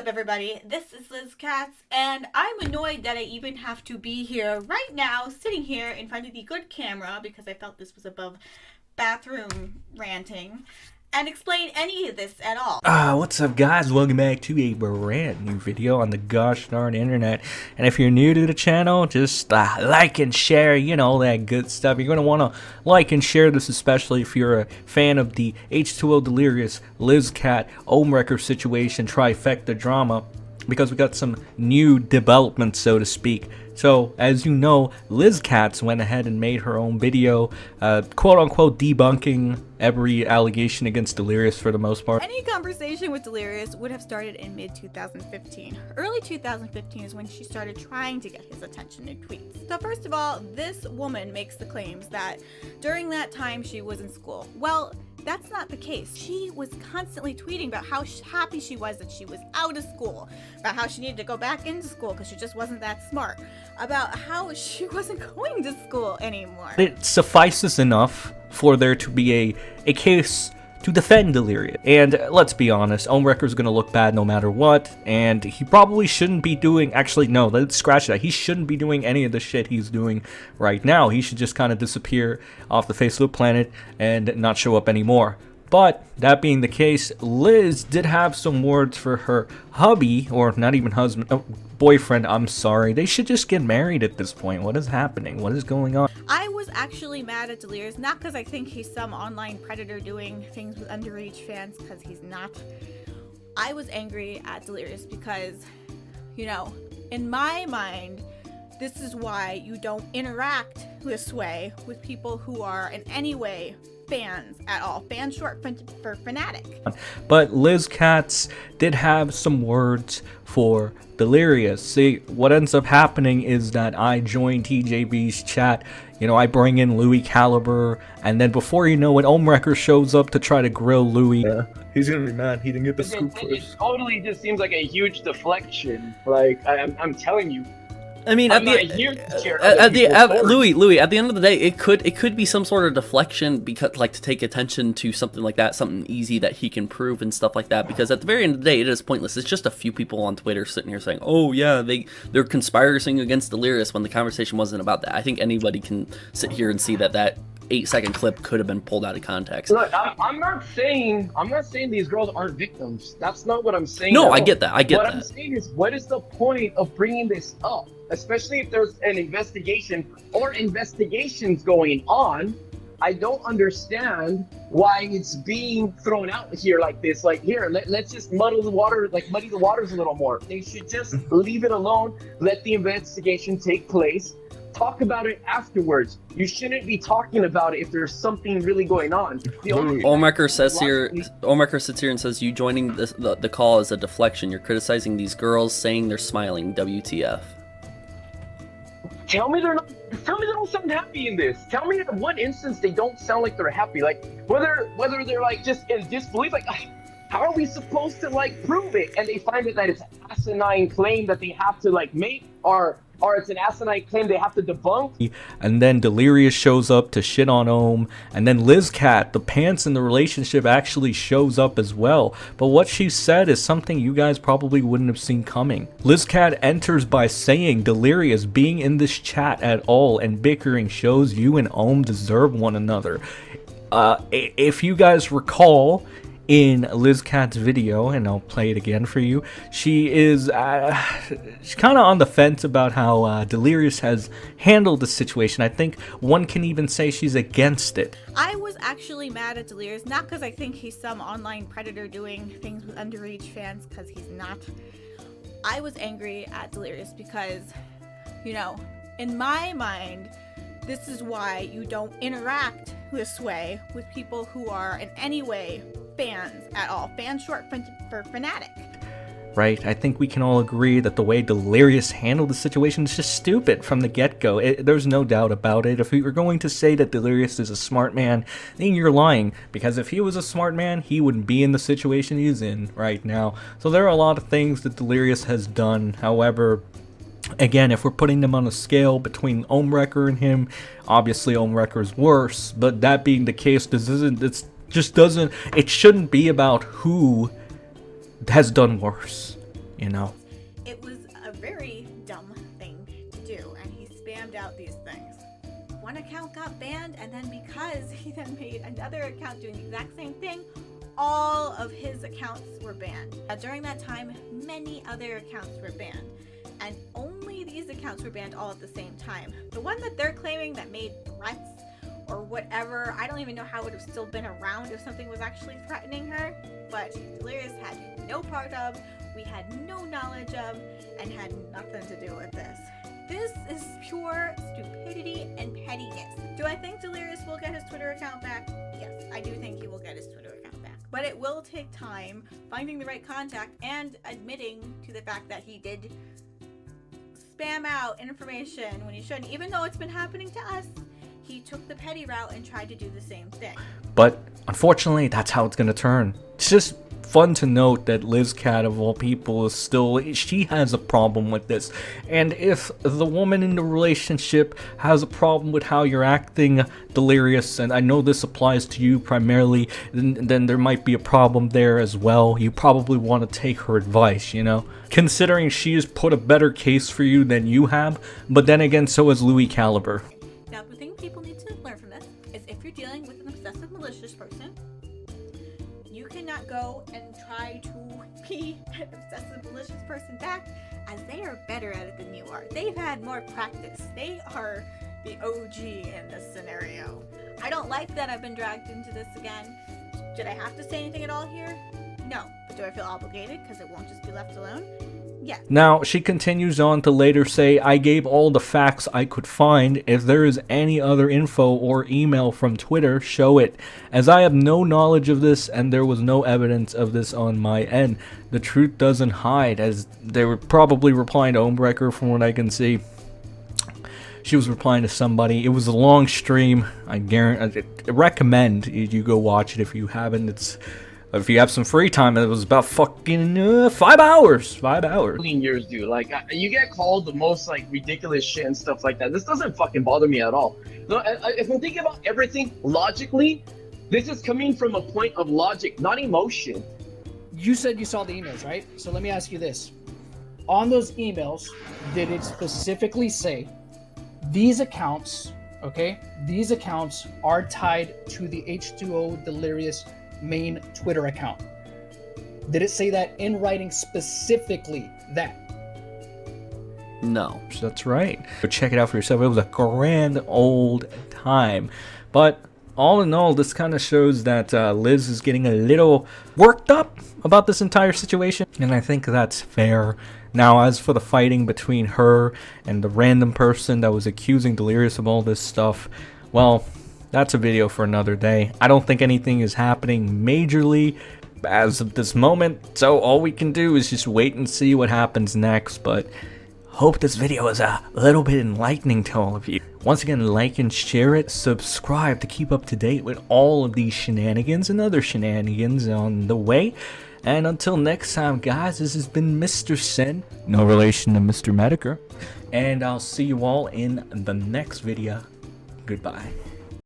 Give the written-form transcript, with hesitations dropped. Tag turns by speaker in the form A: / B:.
A: up, everybody? This is Liz Katz, and I'm annoyed that I even have to be here right now, sitting here in front of the good camera, because I felt this was above bathroom ranting, and explain any of this at all.
B: What's up, guys? Welcome back to a brand new video on the gosh darn internet. And if you're new to the channel, just like and share, you know, that good stuff. You're going to want to like and share this, especially if you're a fan of the H2Odelirious, Liz Cat, Omrecker situation, trifecta drama, because we got some new developments, so to speak. So, as you know, Liz Katz went ahead and made her own video, quote-unquote debunking every allegation against Delirious for the most part.
A: Any conversation with Delirious would have started in mid-2015. Early 2015 is when she started trying to get his attention in tweets. So first of all, this woman makes the claims that during that time she was in school. Well, that's not the case. She was constantly tweeting about how happy she was that she was out of school, about how she needed to go back into school because she just wasn't that smart, about how she wasn't going to school anymore.
B: It suffices enough for there to be a case to defend Delirious. And let's be honest, Omrecker's gonna look bad no matter what, and he probably shouldn't be doing, actually no, let's scratch that. He shouldn't be doing any of the shit he's doing right now. He should just kind of disappear off the face of the planet and not show up anymore. But that being the case, Liz did have some words for her hubby, or not even husband, boyfriend, I'm sorry. They should just get married at this point. What is happening? What is going on?
A: I was actually mad at Delirious, not because I think he's some online predator doing things with underage fans, because he's not. I was angry at Delirious because, you know, in my mind, this is why you don't interact this way with people who are in any way fans at all. Fans short for fanatic.
B: But Liz Katz did have some words for Delirious. See, what ends up happening is that I join TJB's chat, you know, I bring in Louis Caliber, and then before you know it, Omrecker shows up to try to grill Louis.
C: Yeah, he's gonna be mad. He didn't get the scoop
D: It
C: first.
D: totally just seems like a huge deflection. Like, I'm telling you.
E: I mean,
D: I'm not here to share other people's stories.
E: Louis, at the end of the day, it could be some sort of deflection, because like to take attention to something like that, something easy that he can prove and stuff like that. Because at the very end of the day, it is pointless. It's just a few people on Twitter sitting here saying, "Oh yeah, they're conspiring against Delirious," when the conversation wasn't about that. I think anybody can sit here and see that 8-second clip could have been pulled out of context.
D: Look, I'm not saying these girls aren't victims. That's not what I'm saying.
E: No, I get that.
D: What I'm saying is, what is the point of bringing this up? Especially if there's an investigation or investigations going on. I don't understand why it's being thrown out here like this. Like, here, let's just muddy the waters a little more. They should just leave it alone. Let the investigation take place. Talk about it afterwards. You shouldn't be talking about it if there's something really going on.
E: Omrecker sits here and says, "You joining the call is a deflection. You're criticizing these girls, saying they're smiling. WTF?"
D: Tell me they don't sound happy in this. Tell me in one instance they don't sound like they're happy. Like, whether they're like just in disbelief, like, how are we supposed to like prove it? And they find that it's an asinine claim that they have to like make, or it's an asinine claim they have to debunk.
B: And then Delirious shows up to shit on Ohm, and then Liz Cat, the pants in the relationship, actually shows up as well. But what she said is something you guys probably wouldn't have seen coming. Liz Cat enters by saying Delirious being in this chat at all and bickering shows you and Ohm deserve one another. If you guys recall, in Liz Cat's video, and I'll play it again for you, she is she's kind of on the fence about how Delirious has handled the situation. I think one can even say she's against it.
A: I was actually mad at Delirious, not because I think he's some online predator doing things with underage fans, because he's not. I was angry at Delirious because, you know, in my mind, this is why you don't interact this way with people who are in any way fans at all. Fans short for fanatic.
B: Right? I think we can all agree that the way Delirious handled the situation is just stupid from the get-go. There's no doubt about it. If we were going to say that Delirious is a smart man, then you're lying. Because if he was a smart man, he wouldn't be in the situation he's in right now. So there are a lot of things that Delirious has done. However, again, if we're putting them on a scale between Omrecker and him, obviously Omrecker is worse. But that being the case, it shouldn't be about who has done worse. you know.
A: It was a very dumb thing to do, and he spammed out these things. One account got banned, and then because he then made another account doing the exact same thing, all of his accounts were banned. During that time, many other accounts were banned, and only these accounts were banned all at the same time. The one that they're claiming that made threats or whatever, I don't even know how it would have still been around if something was actually threatening her, but Delirious had no part of, we had no knowledge of, and had nothing to do with this. This is pure stupidity and pettiness. Do I think Delirious will get his Twitter account back? Yes, I do think he will get his Twitter account back. But it will take time finding the right contact and admitting to the fact that he did spam out information when he shouldn't. Even though it's been happening to us, he took the petty route and tried to do the same thing.
B: But unfortunately, that's how it's gonna turn. It's just fun to note that Liz Cat, of all people, is still, she has a problem with this. And if the woman in the relationship has a problem with how you're acting, Delirious, and I know this applies to you primarily, then there might be a problem there as well. You probably want to take her advice, you know, considering she has put a better case for you than you have. But then again, so has Louis Caliber.
A: Now, the thing people need to learn from this is if you're dealing with an obsessive malicious person, you cannot go and try to be an obsessive malicious person back, as they are better at it than you are. They've had more practice. They are the OG in this scenario. I don't like that I've been dragged into this again. Did I have to say anything at all here? No. But do I feel obligated because it won't just be left alone? Yeah.
B: Now, she continues on to later say, I gave all the facts I could find. If there is any other info or email from Twitter, show it. As I have no knowledge of this and there was no evidence of this on my end. The truth doesn't hide, as they were probably replying to Homebreaker from what I can see. She was replying to somebody. It was a long stream. I recommend you go watch it if you haven't. If you have some free time, it was about fucking 5 hours. 5 hours.
D: Years, dude. Like, you get called the most, like, ridiculous shit and stuff like that. This doesn't fucking bother me at all. No, if I'm thinking about everything logically, this is coming from a point of logic, not emotion.
F: You said you saw the emails, right? So let me ask you this. On those emails, did it specifically say these accounts, okay, these accounts are tied to the H2Odelirious main Twitter account? Did it say that in writing specifically that?
E: No.
B: That's right. But check it out for yourself. It was a grand old time. But all in all, this kind of shows that Liz is getting a little worked up about this entire situation, and I think that's fair. Now, as for the fighting between her and the random person that was accusing Delirious of all this stuff, well, that's a video for another day. I don't think anything is happening majorly as of this moment, so all we can do is just wait and see what happens next. But hope this video is a little bit enlightening to all of you. Once again, like and share it, subscribe to keep up to date with all of these shenanigans and other shenanigans on the way. And until next time, guys, this has been MrSEN, no relation to Mr. Mediker, and I'll see you all in the next video. Goodbye.